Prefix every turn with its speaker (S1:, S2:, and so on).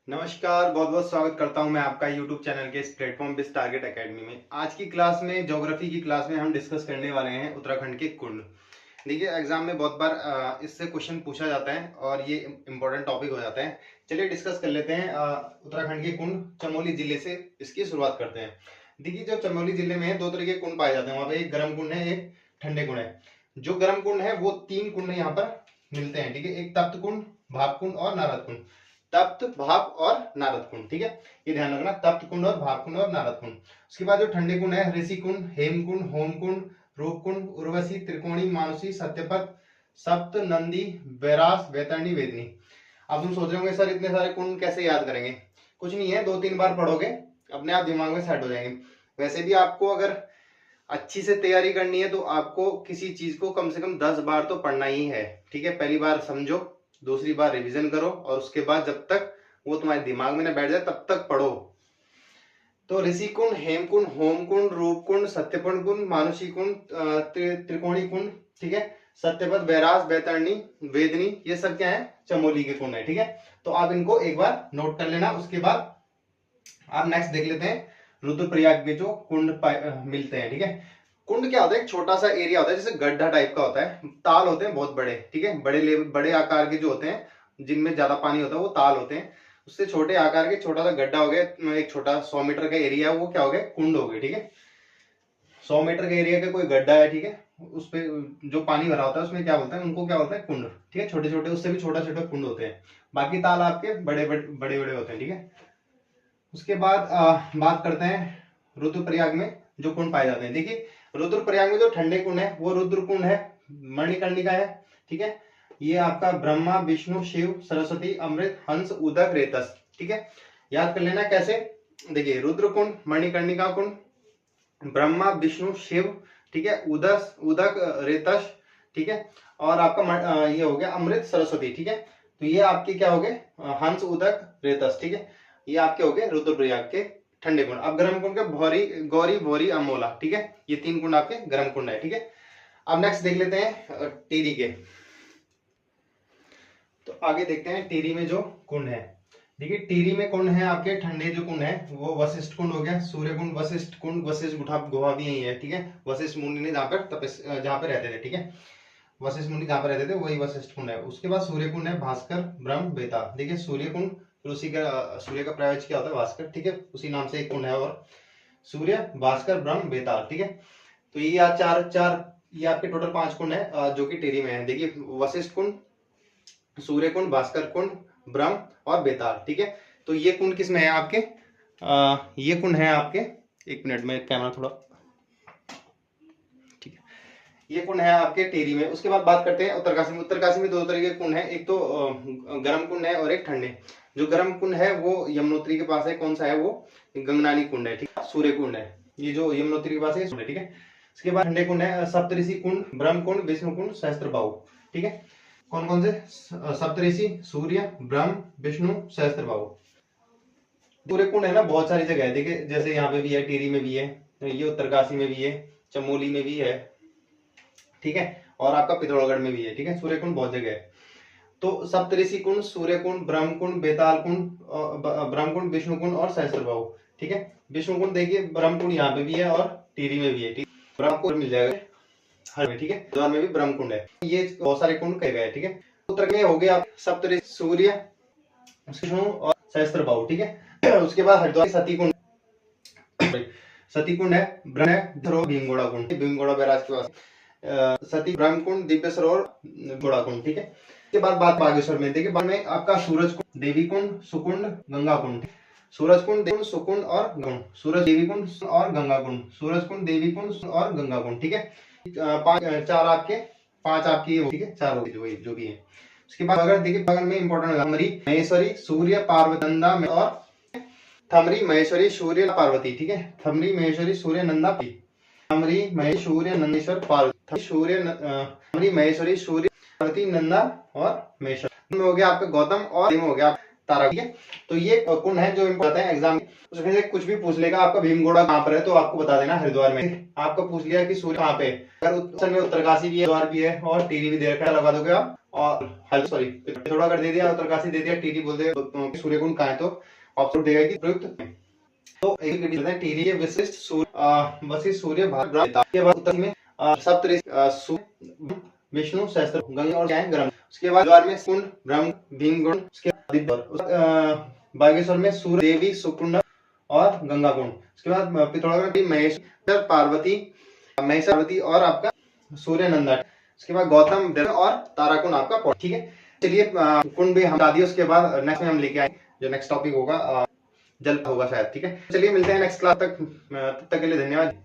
S1: नमस्कार, बहुत बहुत स्वागत करता हूं मैं आपका YouTube चैनल के इस प्लेटफॉर्म बिस टारगेट एकेडमी में। आज की क्लास में ज्योग्राफी की क्लास में हम डिस्कस करने वाले हैं उत्तराखंड के कुंड। देखिए एग्जाम में बहुत बार इससे क्वेश्चन पूछा जाता है और ये इंपॉर्टेंट टॉपिक हो जाता है। चलिए डिस्कस कर लेते हैं। उत्तराखंड के कुंड चमोली जिले से इसकी शुरुआत करते हैं। देखिए जो चमोली जिले में है दो तरह के कुंड पाए जाते हैं। वहाँ पे एक गर्म कुंड है, एक ठंडे कुंड है। जो गर्म कुंड है वो तीन कुंड यहाँ पर मिलते हैं, ठीक है। एक तप्त कुंड, भाप कुंड और नारद कुंड। तप्त, भाप और नारद कुंड, ठीक है। ये ध्यान रखना, तप्त कुंड और भाप कुंड और नारद कुंड। उसके बाद जो ठंडे कुंड है, ऋषि कुंड, हेम कुंड, होम कुंड, रूप कुंड, उर्वशी, त्रिकोणी, मानुषी, सत्यपथ, सप्त, नंदी, बैरास, वैतरणी, वेदनी। अब तुम सोच रहे होंगे सर इतने सारे कुंड कैसे याद करेंगे। कुछ नहीं है, दो तीन बार पढ़ोगे अपने आप दिमाग में सेट हो जाएंगे। वैसे भी आपको अगर अच्छी से तैयारी करनी है तो आपको किसी चीज को कम से कम 10 बार तो पढ़ना ही है, ठीक है। पहली बार समझो, दूसरी बार रिवीजन करो और उसके बाद जब तक वो तुम्हारे दिमाग में ना बैठ जाए तब तक पढ़ो। तो ऋषि कुंड, हेम कुंड, होम कुंड, रूप कुंड, सत्यपण कुंड, मानुषी कुंड, त्रिकोणी कुंड, ठीक है। सत्यपथ, बैरास, बैतरणी, वेदनी, ये सब क्या है, चमोली के कुंड है, ठीक है। तो आप इनको एक बार नोट कर लेना। उसके बाद आप नेक्स्ट देख लेते हैं रुद्रप्रयाग में जो कुंड मिलते हैं, ठीक है। कुंड क्या होता है, एक छोटा सा एरिया होता है, जैसे गड्ढा टाइप का होता है। ताल होते हैं बहुत बड़े, ठीक है। बड़े आकार के जो होते हैं जिनमें ज्यादा पानी होता है वो ताल होते हैं। उससे छोटे आकार के छोटा सा गड्ढा हो गया, एक छोटा 100 मीटर का एरिया है, वो क्या हो गया, कुंड हो गए, ठीक है। 100 मीटर के एरिया का कोई गड्ढा है, ठीक है, उस पे जो पानी भरा होता है उसमें क्या बोलते हैं, उनको क्या बोलते हैं, कुंड, ठीक है। छोटे छोटे, उससे भी छोटा छोटा कुंड होते हैं। बाकी ताल आपके बड़े बड़े होते हैं, ठीक है। उसके बाद बात करते हैं रुद्रप्रयाग में जो कुंड पाए जाते हैं। देखिए रुद्रप्रयाग में जो ठंडे कुंड है वो रुद्र कुंड है, मणिकर्णिका है, ठीक है। ये आपका ब्रह्मा, विष्णु, शिव, सरस्वती, अमृत, हंस, उदक, रेतस, ठीक है। याद कर लेना कैसे। देखिए रुद्र कुंड, मणिकर्णिका कुंड, ब्रह्मा, विष्णु, शिव, ठीक है, उदक, रेतस, ठीक है। और आपका ये हो गया अमृत, सरस्वती, ठीक है। तो ये आपके क्या हो गए, हंस, उदक, रेतस, ठीक है। ये आपके हो गए रुद्रप्रयाग के ठंडे कुंड। अब गर्म कुंड के भौरी, गौरी, भौरी, अमोला, ठीक है। ये तीन कुंड आपके गर्म कुंड है, ठीक है। अब नेक्स्ट देख लेते हैं टिहरी के। तो आगे देखते हैं टिहरी में जो कुंड है। देखिए टिहरी में कुंड है आपके ठंडे जो कुंड है वो वशिष्ठ कुंड हो गया, सूर्य कुंड, वशिष्ठ कुंड, वशिष्ठ गुहा भी यही है, ठीक है। वशिष्ठ मुनि ने जहाँ पे रहते थे, ठीक है। वशिष्ठ मुनि जहाँ पे रहते थे वही वशिष्ठ कुंड है। उसके बाद सूर्य कुंड है, भास्कर, ब्रह्म, बेताल। देखिए सूर्य कुंड, उसी का सूर्य का प्रयोज क्या होता है, भास्कर, ठीक है। उसी नाम से एक कुंड है और सूर्य, भास्कर, ब्रह्म, बेताल, ठीक है। तो ये चार चार ये आपके टोटल 5 कुंड है जो कि टिहरी में है। देखिए वशिष्ठ कुंड, सूर्य कुंड, भास्कर कुंड, ब्रह्म और बेताल, ठीक है। तो ये कुंड किस में है आपके, ये कुंड है आपके, एक मिनट में कैमरा थोड़ा, ठीक है। ये कुंड है आपके टिहरी में। उसके बाद बात करते हैं उत्तरकाशी में। उत्तरकाशी में दो तरह के कुंड है, एक तो गर्म कुंड है और एक ठंडे। जो गर्म कुंड है वो यमुनोत्री के पास है, कौन सा है वो, गंगनानी कुंड है, ठीक है। सूर्य कुंड है ये जो यमुनोत्री के पास है, ठीक है। उसके बाद ठंडे कुंड है सप्तऋषि कुंड, ब्रह्म कुंड, विष्णु कुंड, सहस्त्रबाहु, ठीक है। कौन कौन से, सप्तऋषि, सूर्य, ब्रह्म, विष्णु, सहस्त्रबाहु। सूर्य कुंड है ना बहुत सारी जगह है, देखिए जैसे यहाँ पे भी है, टिहरी में भी है, ये उत्तरकाशी में भी है, चमोली में भी है, ठीक है। और आपका पिथौरागढ़ में भी है, ठीक है। सूर्य कुंड बहुत जगह है। तो सप्तऋषि कुंड, सूर्य कुंड, ब्रह्म कुंड, बेताल कुंड, ब्रह्म कुंड, विष्णु कुंड और सहस्त्रबाहु, ठीक है। विष्णु कुंड देखिए, ब्रह्म कुंड यहाँ पे भी है और टिहरी में भी है, ठीक है। ब्रह्म कुंड मिल जाएगा हर में, ठीक है। हरिद्वार में भी ब्रह्म कुंड है। ये बहुत सारे कुंड कहे गए, ठीक है। उत्तर में हो गया सप्तऋषि, सूर्य, विष्णु और सहस्त्रबाहु, ठीक है। उसके बाद हरिद्वार सती कुंड, सती कुंड है, ब्रह्म है, भीमगोड़ा कुंड, भीमगोड़ा बैराज के पास सती, ब्रह्म कुंड, दिव्य सरोवर, घोड़ा कुंड, ठीक है। इसके बाद बात बागेश्वर में। देखिए बाद में आपका सूरज कुंड, देवी कुंड, सुकुंड, गंगा कुंड। सूरज कुंड, देवी कुंड, सुकुंड और कुंड, सूरज, देवी कुंड और गंगा कुंड, सूरज कुंड, देवी कुंड और गंगा कुंड, ठीक है। चार आपके, 5 आपकी, ठीक है, 4 होगी जो भी है। उसके बाद अगर देखिए बगल में इंपॉर्टेंट, थमरी, महेश्वरी, सूर्य, पार्वती, नंदा और थमरी, महेश्वरी, सूर्य, पार्वती, ठीक है। थमरी, महेश्वरी, सूर्य, नंदा, थमरी, महेश, सूर्य, नंदेश्वर, पार्वती, सूर्य, थमरी, महेश्वरी, सूर्य, पार्वती, नंदा और महेश्वर। हो गया आपका गौतम और हो गया तारा, ठीक है। तो ये कुंड है जो इनको बताते हैं एग्जाम में। उसमें से कुछ भी पूछ लेगा, आपका भीमगोड़ा कहाँ पर है तो आपको बता देना हरिद्वार में। आपको पूछ लिया कि सूर्य कहाँ पे है, अगर उत्तर में उत्तरकाशी भी है, हरिद्वार भी है और टीरी भी दे रखा है, लगा दोगे आप। और हल सॉरी थोड़ा कर दे दिया, उत्तरकाशी दे दिया, टीरी बोल दे सूर्य कुंड कहाँ है तो ऑप्शन देगा कि प्रयुक्त। तो एक टीरी है विशिष्ट सूर्य वशिष्ठ सूर्य भारत के बाद उत्तर में सूर्य विष्णु सहस्त्र गंगा और क्या है ग्रह। उसके बाद हरिद्वार में कुंड ब्रह्म भीमकुंड, उसके बाद बागेश्वर में सूर्य देवी सुकुंड और गंगा कुंड। उसके बाद पिथौरागढ़ में महेश्वर पार्वती महेश्वर पार्वती और आपका सूर्य नंदा। उसके बाद गौतम और ताराकुंड आपका पॉइंट, ठीक है। चलिए कुंड भी हम बता दिए। उसके बाद नेक्स्ट में हम लेके आए जो नेक्स्ट टॉपिक होगा जल होगा शायद, ठीक है। चलिए मिलते हैं नेक्स्ट क्लास तक, तब तक के लिए धन्यवाद।